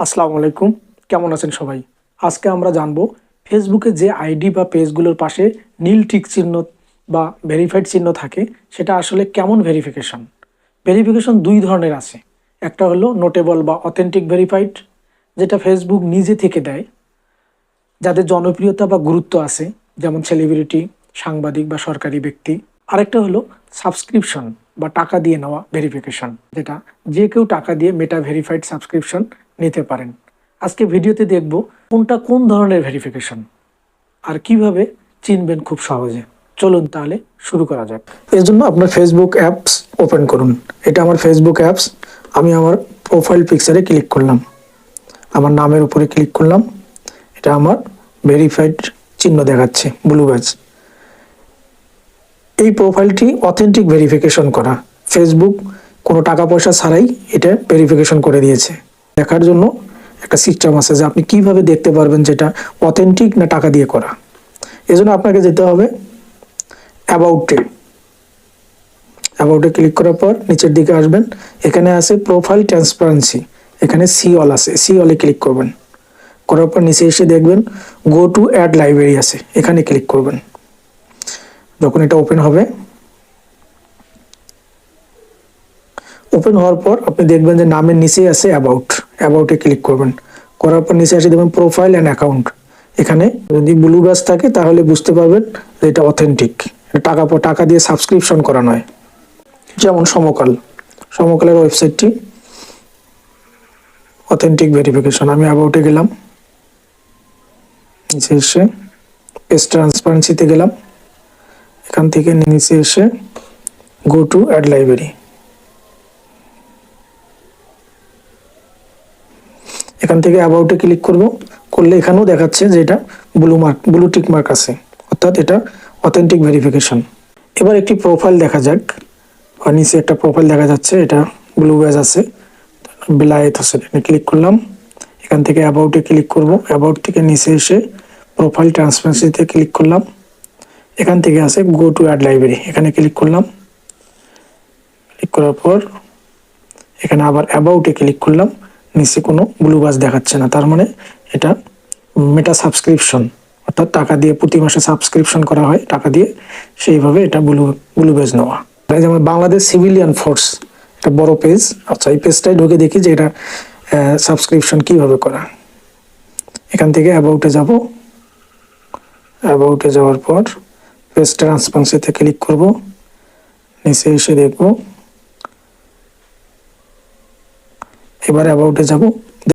আসসালামু আলাইকুম। কেমন আছেন সবাই? আজকে আমরা জানবো ফেসবুকে যে আইডি বা পেজগুলোর পাশে নীল টিক চিহ্ন বা ভেরিফাইড চিহ্ন থাকে সেটা আসলে কেমন ভেরিফিকেশন। ভেরিফিকেশন দুই ধরনের আছে। একটা হলো নোটেবল বা অথেন্টিক ভেরিফাইড, যেটা ফেসবুক নিজে থেকে দেয় যাদের জনপ্রিয়তা বা গুরুত্ব আছে, যেমন সেলিব্রিটি, সাংবাদিক বা সরকারি ব্যক্তি। আরেকটা হলো সাবস্ক্রিপশন বা টাকা দিয়ে নেওয়া ভেরিফিকেশন, যেটা যে কেউ টাকা দিয়ে মেটা ভেরিফাইড সাবস্ক্রিপশন নিতে পারেন। আজকে ভিডিওতে দেখব কোনটা কোন ধরনের ভেরিফিকেশন আর কিভাবে চিনবেন খুব সহজে। চলুন তাহলে শুরু করা যাক। এর জন্য আপনার ফেসবুক অ্যাপস ওপেন করুন। এটা আমার ফেসবুক অ্যাপস। আমি আমার প্রোফাইল পিকচারে ক্লিক করলাম, আমার নামের উপরে ক্লিক করলাম। এটা আমার ভেরিফাইড চিহ্ন দেখাচ্ছে, ব্লু ব্যাজ। এই প্রোফাইলটি অথেন্টিক ভেরিফিকেশন করা। ফেসবুক কোনো টাকা পয়সা ছাড়াই এটা ভেরিফিকেশন করে দিয়েছে। দেখার জন্য একটা সিস্টেম আছে যে আপনি কিভাবে দেখতে পারবেন যেটা অথেন্টিক না টাকা দিয়ে করা। এজন্য আপনাকে যেতে হবে অ্যাবাউটে। অ্যাবাউটে ক্লিক করার পর নিচের দিকে আসবেন, এখানে আছে প্রোফাইল ট্রান্সপারেন্সি, এখানে সি অল আছে, সি অলে ক্লিক করবেন। করার পর নিচে এসে দেখবেন গো টু অ্যাড লাইব্রেরি আছে, এখানে ক্লিক করবেন। যখন এটা ওপেন হবে, ওপেন হওয়ার পর আপনি দেখবেন যে নামের নিচেই আছে অ্যাবাউট, অ্যাবাউটে ক্লিক করবেন। করার পর নিচে এসে দেখবেন প্রোফাইল অ্যান্ড অ্যাকাউন্ট। এখানে যদি ব্লু ব্যাজ থাকে তাহলে বুঝতে পারবেন যে এটা অথেন্টিক, টাকা দিয়ে সাবস্ক্রিপশন করা নয়। যেমন সমকালের ওয়েবসাইটটি অথেন্টিক ভেরিফিকেশন। আমি অ্যাবাউটে গেলাম, নিচে এসে পেজ ট্রান্সপারেন্সিতে গেলাম, এখান থেকে নিচে এসে গো টু অ্যাড লাইব্রেরি, এখান থেকে অ্যাবাউটে ক্লিক করব। করলে এখানেও দেখাচ্ছে যে এটা ব্লু টিক মার্ক আছে, অর্থাৎ এটা অথেন্টিক ভেরিফিকেশন। এবার একটি প্রোফাইল দেখা যাক। আর নিচে একটা প্রোফাইল দেখা যাচ্ছে, এটা ব্লু ব্যাজ আছে, বেলায়েত হোসেন। ক্লিক করলাম, এখান থেকে অ্যাবাউটে ক্লিক করব। অ্যাবাউট থেকে নিচে এসে প্রোফাইল ট্রান্সপারেন্সিতে ক্লিক করলাম, এখান থেকে আছে গো টু অ্যাড লাইব্রেরি, এখানে ক্লিক করলাম। ক্লিক করার পর এখানে আবার অ্যাবাউটে ক্লিক করলাম, নিচে কোনো ব্লু বাস দেখাচ্ছে না, তার মানে এটা মেটা সাবস্ক্রিপশন, অর্থাৎ টাকা দিয়ে প্রতি মাসে সাবস্ক্রিপশন করা হয় টাকা দিয়ে, সেইভাবে এটা ব্লু বেজ নেওয়া। যেমন বাংলাদেশ সিভিলিয়ান ফোর্স, এটা বড় পেজ। আচ্ছা, এই পেজটাই ঢুকে দেখি যে এটা সাবস্ক্রিপশন কিভাবে করা। এখান থেকে অ্যাবাউটে যাব। অ্যাবাউটে যাওয়ার পর পেজ ট্রান্সপারেন্সিতে ক্লিক করব, নিচে এসে দেখব। এবার অ্যাবাউটে যাব,